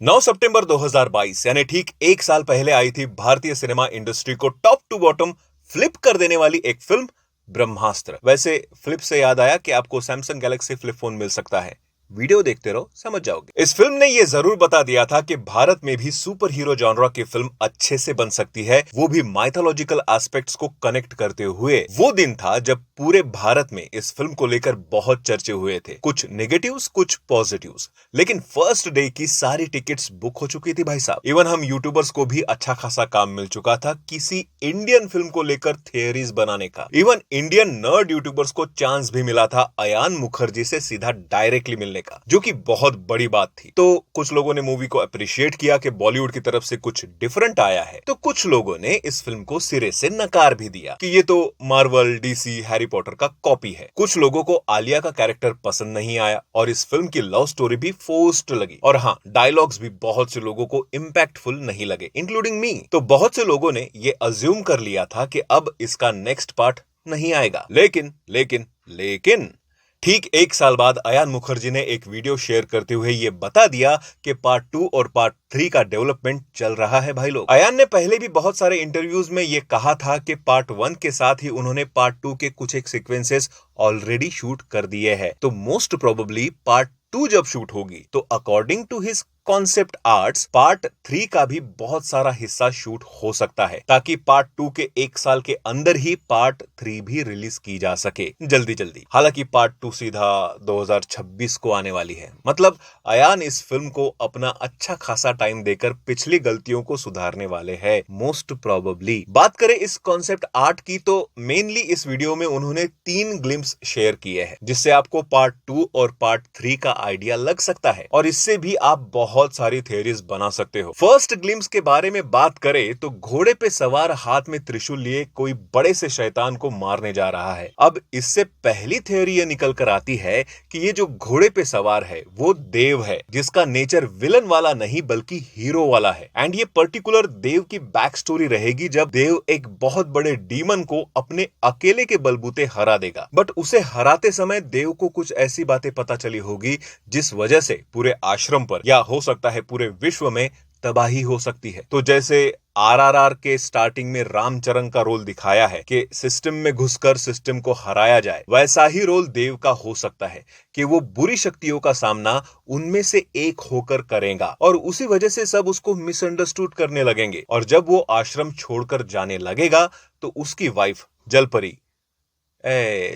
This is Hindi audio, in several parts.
9 सितंबर 2022 यानी ठीक एक साल पहले आई थी भारतीय सिनेमा इंडस्ट्री को टॉप टू बॉटम फ्लिप कर देने वाली एक फिल्म ब्रह्मास्त्र। वैसे फ्लिप से याद आया कि आपको सैमसंग गैलेक्सी फ्लिप फोन मिल सकता है। वीडियो देखते रहो, समझ जाओगे। इस फिल्म ने यह जरूर बता दिया था कि भारत में भी सुपर हीरो जॉनरा की फिल्म अच्छे से बन सकती है, वो भी माइथोलॉजिकल एस्पेक्ट्स को कनेक्ट करते हुए। वो दिन था जब पूरे भारत में इस फिल्म को लेकर बहुत चर्चे हुए थे, कुछ नेगेटिव्स कुछ पॉजिटिव्स। लेकिन फर्स्ट डे की सारी टिकट्स बुक हो चुकी थी भाई साहब। इवन हम यूट्यूबर्स को भी अच्छा खासा काम मिल चुका था किसी इंडियन फिल्म को लेकर थियरीज बनाने का। इवन इंडियन नर्ड यूट्यूबर्स को चांस भी मिला था अयान मुखर्जी से सीधा डायरेक्टली मिलने का, जो कि बहुत बड़ी बात थी। तो कुछ लोगों ने मूवी को अप्रिशिएट किया कि बॉलीवुड की तरफ से कुछ डिफरेंट आया है, तो कुछ लोगों ने इस फिल्म को सिरे से नकार भी दिया कि ये तो मार्वल, डीसी, हैरी पॉटर का कॉपी है। कुछ लोगों को आलिया का कैरेक्टर पसंद नहीं आया और इस फिल्म की लव स्टोरी भी फोर्स्ड लगी। और हाँ, डायलॉग्स भी बहुत से लोगों को इंपैक्टफुल नहीं लगे, इंक्लूडिंग मी। तो बहुत से लोगों ने ये अज्यूम कर लिया था कि अब इसका नेक्स्ट पार्ट नहीं आएगा। लेकिन ठीक एक साल बाद अयान मुखर्जी ने एक वीडियो शेयर करते हुए यह बता दिया कि पार्ट 2 और पार्ट 3 का डेवलपमेंट चल रहा है भाई लोग। अयान ने पहले भी बहुत सारे इंटरव्यूज में यह कहा था कि पार्ट 1 के साथ ही उन्होंने पार्ट 2 के कुछ एक सीक्वेंसेस ऑलरेडी शूट कर दिए हैं। तो मोस्ट प्रोबेबली पार्ट 2 जब शूट होगी तो according to his concept arts part 3 का भी बहुत सारा हिस्सा शूट हो सकता है, ताकि पार्ट 2 के एक साल के अंदर ही पार्ट 3 भी रिलीज की जा सके जल्दी। हालांकि पार्ट 2 सीधा 2026 को आने वाली है। मतलब अयान इस फिल्म को अपना अच्छा खासा टाइम देकर पिछली गलतियों को सुधारने वाले हैं मोस्ट प्रोबेबली। बात करें इस कॉन्सेप्ट आर्ट की, तो मेनली इस वीडियो में उन्होंने 3 ग्लिम्स शेयर किए हैं, जिससे आपको पार्ट 2 और पार्ट 3 का आइडिया लग सकता है और इससे भी आप बहुत सारी थियरीज बना सकते हो। फर्स्ट ग्लिम्स के बारे में बात करें तो घोड़े पे सवार हाथ में त्रिशूल लिए कोई बड़े से शैतान को मारने जा रहा है। अब इससे पहली थियरी ये निकल कर आती है कि ये जो घोड़े पे सवार है वो देव है, जिसका नेचर विलन वाला नहीं बल्कि हीरो वाला है। एंड ये पर्टिकुलर देव की बैक स्टोरी रहेगी जब देव एक बहुत बड़े डीमन को अपने अकेले के बलबूते हरा देगा। बट उसे हराते समय देव को कुछ ऐसी बातें पता चली होगी जिस वजह से पूरे आश्रम पर या हो सकता है पूरे विश्व में तबाही हो सकती है। तो जैसे आरआरआर के स्टार्टिंग में रामचरण का रोल दिखाया है कि सिस्टम में घुसकर सिस्टम को हराया जाए, वैसा ही रोल देव का हो सकता है कि वो बुरी शक्तियों का सामना उनमें से एक होकर करेगा और उसी वजह से सब उसको मिसअंडरस्टूड करने लगेंगे। और जब वो आश्रम छोड़कर जाने लगेगा तो उसकी वाइफ जलपरी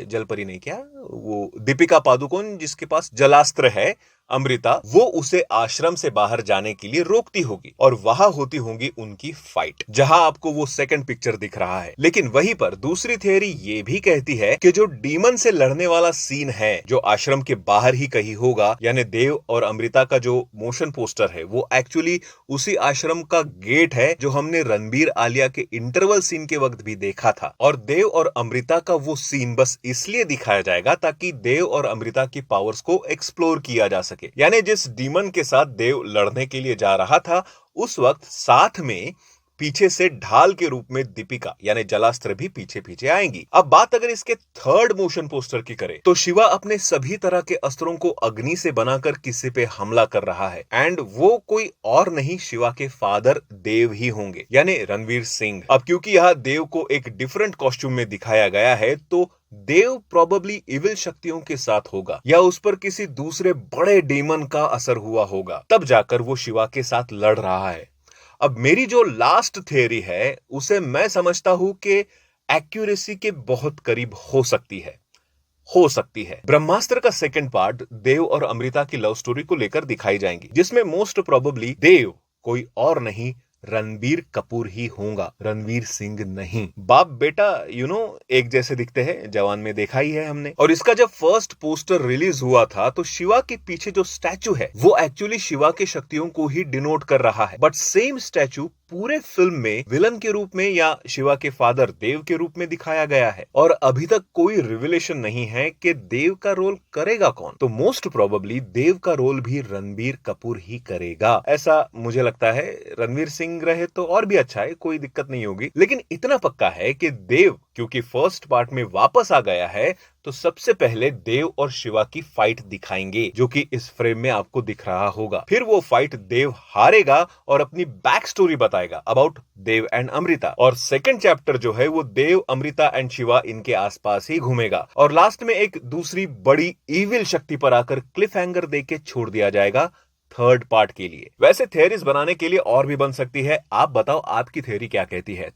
जलपरी नहीं, क्या वो दीपिका पादुकोण जिसके पास जलास्त्र है, अमृता, वो उसे आश्रम से बाहर जाने के लिए रोकती होगी और वहां होती होंगी उनकी फाइट, जहां आपको वो सेकंड पिक्चर दिख रहा है। लेकिन वहीं पर दूसरी थियरी ये भी कहती है कि जो डीमन से लड़ने वाला सीन है जो आश्रम के बाहर ही कहीं होगा, यानी देव और अमृता का जो मोशन पोस्टर है वो एक्चुअली उसी आश्रम का गेट है जो हमने रणबीर आलिया के इंटरवल सीन के वक्त भी देखा था। और देव और अमृता का वो सीन बस इसलिए दिखाया जाएगा ताकि देव और अमृता की पावर्स को एक्सप्लोर किया जा सके। यानी जिस डीमन के साथ देव लड़ने के लिए जा रहा था उस वक्त साथ में पीछे से ढाल के रूप में दीपिका यानी जलास्त्र भी पीछे पीछे आएंगी। अब बात अगर इसके थर्ड मोशन पोस्टर की करें तो शिवा अपने सभी तरह के अस्त्रों को अग्नि से बनाकर किसी पे हमला कर रहा है एंड वो कोई और नहीं शिवा के फादर देव ही होंगे, यानी रणवीर सिंह। अब क्योंकि यह देव को एक डिफरेंट कॉस्ट्यूम में दिखाया गया है तो देव प्रोबेबली इविल शक्तियों के साथ होगा या उस पर किसी दूसरे बड़े डीमन का असर हुआ होगा, तब जाकर वो शिवा के साथ लड़ रहा है। अब मेरी जो लास्ट थियरी है उसे मैं समझता हूं कि एक्यूरेसी के बहुत करीब हो सकती है। ब्रह्मास्त्र का सेकंड पार्ट देव और अमृता की लव स्टोरी को लेकर दिखाई जाएंगी, जिसमें मोस्ट प्रोबेबली देव कोई और नहीं रणबीर कपूर ही होगा, रणवीर सिंह नहीं। बाप बेटा एक जैसे दिखते हैं, जवान में देखा ही है हमने। और इसका जब फर्स्ट पोस्टर रिलीज हुआ था तो शिवा के पीछे जो स्टैचू है वो एक्चुअली शिवा की शक्तियों को ही डिनोट कर रहा है, बट सेम स्टैचू पूरे फिल्म में विलन के रूप में या शिवा के फादर देव के रूप में दिखाया गया है और अभी तक कोई रिविलेशन नहीं है कि देव का रोल करेगा कौन। तो मोस्ट प्रोबेबली देव का रोल भी रणबीर कपूर ही करेगा, ऐसा मुझे लगता है। रणवीर सिंह रहे तो और भी अच्छा है, कोई दिक्कत नहीं होगी। लेकिन इतना पक्का है कि देव क्योंकि फर्स्ट पार्ट में वापस आ गया है तो सबसे पहले देव और शिवा की फाइट दिखाएंगे, जो कि इस फ्रेम में आपको दिख रहा होगा। फिर वो फाइट देव हारेगा और अपनी बैक स्टोरी बताएगा अबाउट देव एंड अमृता। और सेकंड चैप्टर जो है वो देव, अमृता एंड शिवा इनके आसपास ही घूमेगा। और लास्ट में एक दूसरी बड़ी इविल शक्ति पर आकर क्लिफ हैंगर देके छोड़ दिया जाएगा थर्ड पार्ट के लिए। वैसे थियरीज बनाने के लिए और भी बन सकती है, आप बताओ आपकी थियरी क्या कहती है।